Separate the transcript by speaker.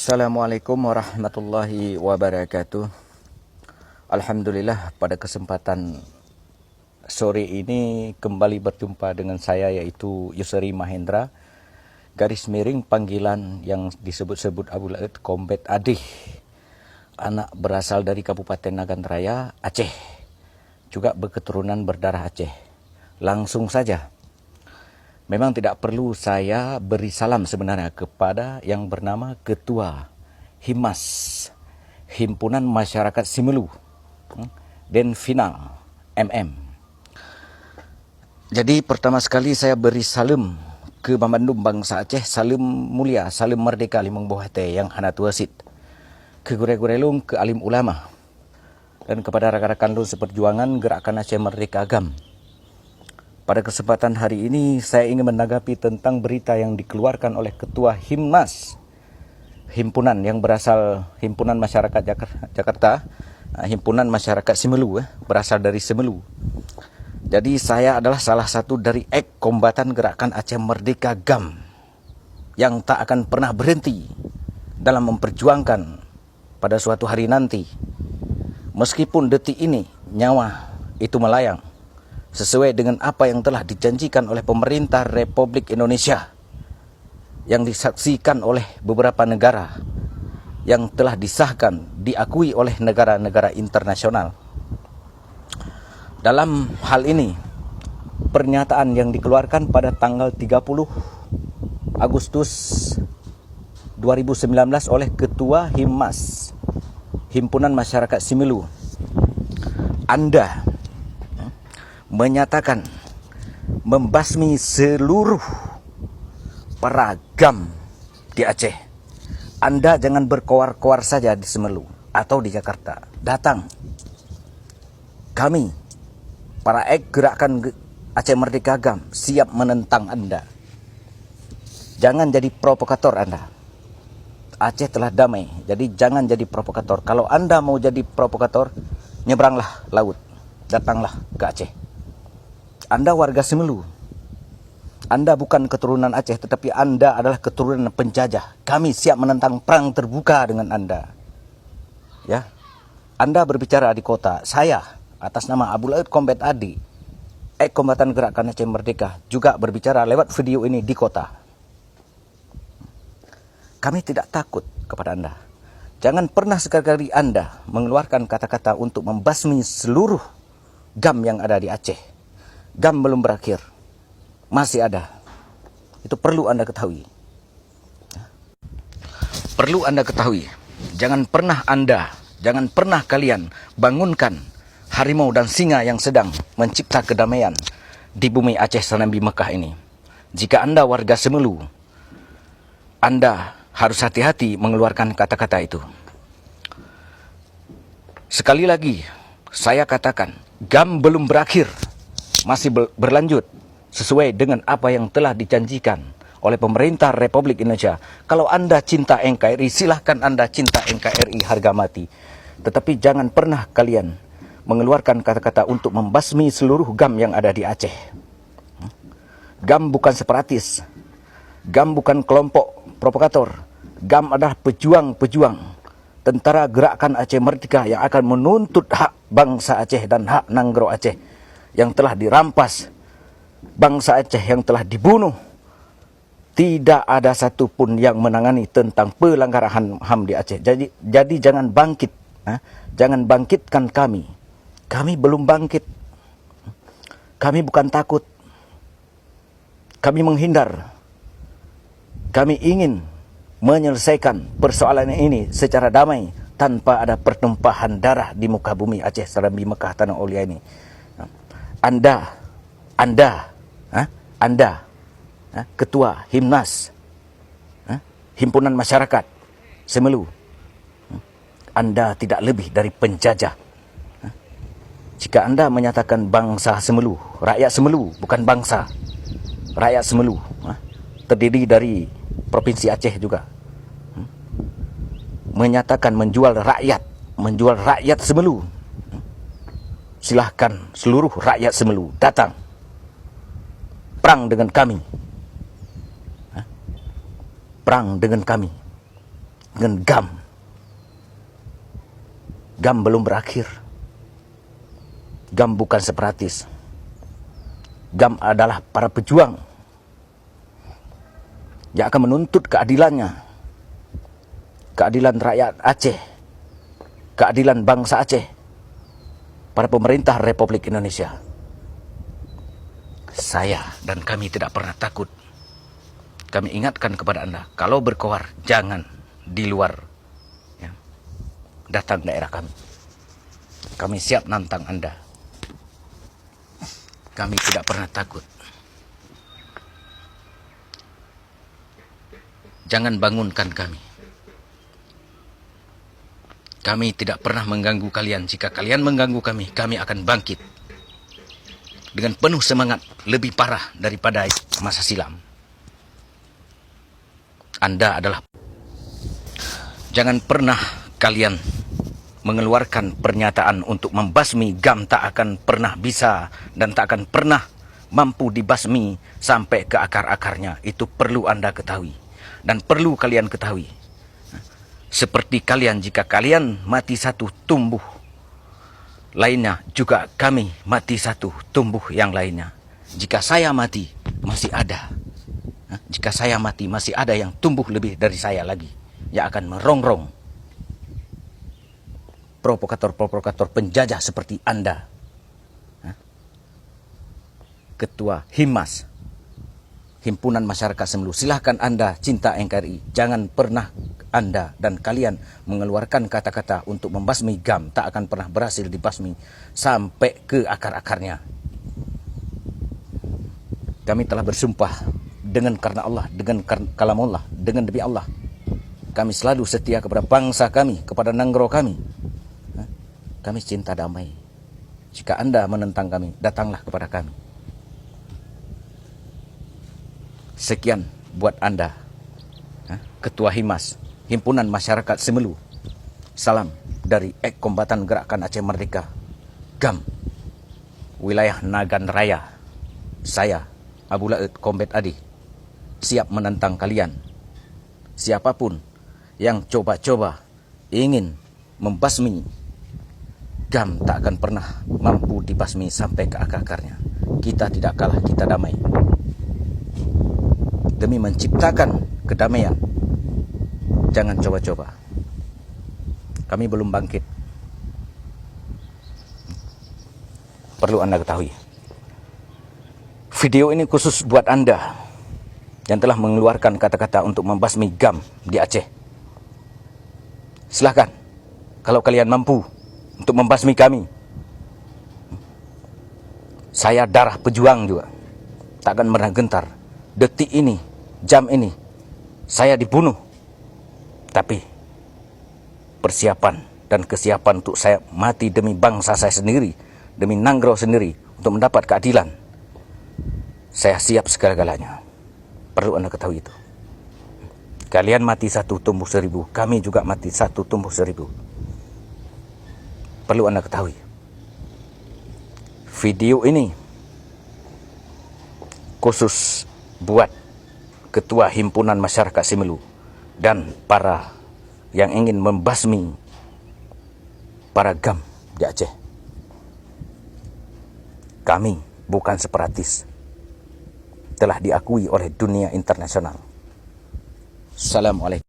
Speaker 1: Assalamualaikum warahmatullahi wabarakatuh. Alhamdulillah, pada kesempatan sore ini kembali berjumpa dengan saya, yaitu Yusri Mahendra, garis miring panggilan yang disebut-sebut Abu Laut Combat Adih, anak berasal dari Kabupaten Nagan Raya, Aceh, juga berketurunan berdarah Aceh. Langsung saja, memang tidak perlu saya beri salam sebenarnya kepada yang bernama Ketua Himas, Himpunan Masyarakat Simelu, dan Final MM. Jadi pertama sekali saya beri salam ke Mamandum bangsa Aceh, salam mulia, salam merdeka limang bohate yang hana tuasit, ke gure-gurelung, ke alim ulama, dan kepada rakan-rakan lu seperjuangan Gerakan Aceh Merdeka Agam. Pada kesempatan hari ini saya ingin menanggapi tentang berita yang dikeluarkan oleh Ketua Himnas, himpunan yang berasal Himpunan Masyarakat Jakarta, Himpunan Masyarakat Simelu, berasal dari Simelu. Jadi saya adalah salah satu dari kombatan Gerakan Aceh Merdeka GAM yang tak akan pernah berhenti dalam memperjuangkan pada suatu hari nanti, meskipun detik ini nyawa itu melayang, sesuai dengan apa yang telah dijanjikan oleh pemerintah Republik Indonesia, yang disaksikan oleh beberapa negara, yang telah disahkan, diakui oleh negara-negara internasional. Dalam hal ini, pernyataan yang dikeluarkan pada tanggal 30 Agustus 2019 oleh Ketua Himas, Himpunan Masyarakat Simelu, Anda menyatakan membasmi seluruh para GAM di Aceh. Anda jangan berkoar-koar saja di Simelu atau di Jakarta. Datang. Kami, para Gerakan Aceh Merdeka GAM, siap menentang Anda. Jangan jadi provokator Anda. Aceh telah damai, jadi jangan jadi provokator. Kalau Anda mau jadi provokator, nyebranglah laut. Datanglah ke Aceh. Anda warga Simelu. Anda bukan keturunan Aceh, tetapi Anda adalah keturunan penjajah. Kami siap menentang perang terbuka dengan Anda. Ya, Anda berbicara di kota. Saya, atas nama Abu Laut Combat Adih, kombatan Gerakan Aceh Merdeka, juga berbicara lewat video ini di kota. Kami tidak takut kepada Anda. Jangan pernah sekali-kali Anda mengeluarkan kata-kata untuk membasmi seluruh GAM yang ada di Aceh. GAM belum berakhir, masih ada. Itu perlu Anda ketahui. Perlu Anda ketahui. Jangan pernah kalian bangunkan harimau dan singa yang sedang mencipta kedamaian di bumi Aceh Serambi Mekah ini. Jika Anda warga Simelu, Anda harus hati-hati mengeluarkan kata-kata itu. Sekali lagi, saya katakan, GAM belum berakhir, masih berlanjut sesuai dengan apa yang telah dijanjikan oleh pemerintah Republik Indonesia. Kalau Anda cinta NKRI, silahkan Anda cinta NKRI harga mati. Tetapi jangan pernah kalian mengeluarkan kata-kata untuk membasmi seluruh GAM yang ada di Aceh. GAM bukan separatis. GAM bukan kelompok provokator. GAM adalah pejuang-pejuang tentara Gerakan Aceh Merdeka yang akan menuntut hak bangsa Aceh dan hak Nanggro Aceh yang telah dirampas, bangsa Aceh yang telah dibunuh. Tidak ada satupun yang menangani tentang pelanggaran HAM di Aceh. Jadi jangan bangkit, jangan bangkitkan kami. Kami belum bangkit. Kami bukan takut. Kami menghindar. Kami ingin menyelesaikan persoalan ini secara damai, tanpa ada pertumpahan darah di muka bumi Aceh Serambi Mekah Tanah Olia ini. Anda, Ketua Himnas, Himpunan Masyarakat Simelu, Anda tidak lebih dari penjajah. Jika Anda menyatakan bangsa Simelu, rakyat Simelu, bukan bangsa, rakyat Simelu, terdiri dari Provinsi Aceh juga, menyatakan menjual rakyat Simelu, silahkan seluruh rakyat Simelu datang perang dengan kami. Perang dengan kami. dengan GAM. GAM belum berakhir. GAM bukan separatis. GAM adalah para pejuang yang akan menuntut keadilannya. Keadilan rakyat Aceh. Keadilan bangsa Aceh. Para pemerintah Republik Indonesia. Saya dan kami tidak pernah takut. Kami ingatkan kepada Anda, kalau berkoar jangan di luar, ya, datang daerah kami. Kami siap nantang Anda. Kami tidak pernah takut. Jangan bangunkan kami. Kami tidak pernah mengganggu kalian. Jika kalian mengganggu kami, kami akan bangkit dengan penuh semangat, lebih parah daripada masa silam. Anda adalah... Jangan pernah kalian mengeluarkan pernyataan untuk membasmi GAM. Tak akan pernah bisa dan tak akan pernah mampu dibasmi sampai ke akar-akarnya. Itu perlu Anda ketahui. Dan perlu kalian ketahui. Seperti kalian, jika kalian mati satu, tumbuh lainnya. Juga kami mati satu, tumbuh yang lainnya. Jika saya mati, masih ada. Jika saya mati, masih ada yang tumbuh lebih dari saya lagi, yang akan merongrong provokator-provokator penjajah seperti Anda. Ketua HIMAS, Himpunan Masyarakat Semelu. Silahkan Anda cinta NKRI. Jangan pernah Anda dan kalian mengeluarkan kata-kata untuk membasmi GAM. Tak akan pernah berhasil dibasmi sampai ke akar-akarnya. Kami telah bersumpah dengan karena Allah, dengan kalamullah, dengan demi Allah. Kami selalu setia kepada bangsa kami, kepada nanggro kami. Kami cinta damai. Jika Anda menentang kami, datanglah kepada kami. Sekian buat Anda, Ketua HIMAS, Himpunan Masyarakat Semelu. Salam dari Kombatan Gerakan Aceh Merdeka, GAM, wilayah Nagan Raya. Saya, Abu Laut Kombet Adi, siap menentang kalian. Siapapun yang coba-coba ingin membasmi GAM, tak akan pernah mampu dibasmi sampai ke akar-akarnya. Kita tidak kalah, kita damai. Demi menciptakan kedamaian, jangan coba-coba. Kami belum bangkit. Perlu Anda ketahui. Video ini khusus buat Anda yang telah mengeluarkan kata-kata untuk membasmi GAM di Aceh. Silahkan, kalau kalian mampu untuk membasmi kami. Saya darah pejuang juga, tak akan pernah gentar. Detik ini, jam ini, saya dibunuh. Tapi persiapan dan kesiapan untuk saya mati demi bangsa saya sendiri, demi nanggro sendiri, untuk mendapat keadilan, saya siap segala-galanya. Perlu Anda ketahui itu. Kalian mati satu, tumbuh seribu. Kami juga mati satu, tumbuh seribu. Perlu Anda ketahui. Video ini khusus buat Ketua Himpunan Masyarakat Semelu dan para yang ingin membasmi para GAM di Aceh. Kami bukan separatis. Telah diakui oleh dunia internasional. Assalamualaikum.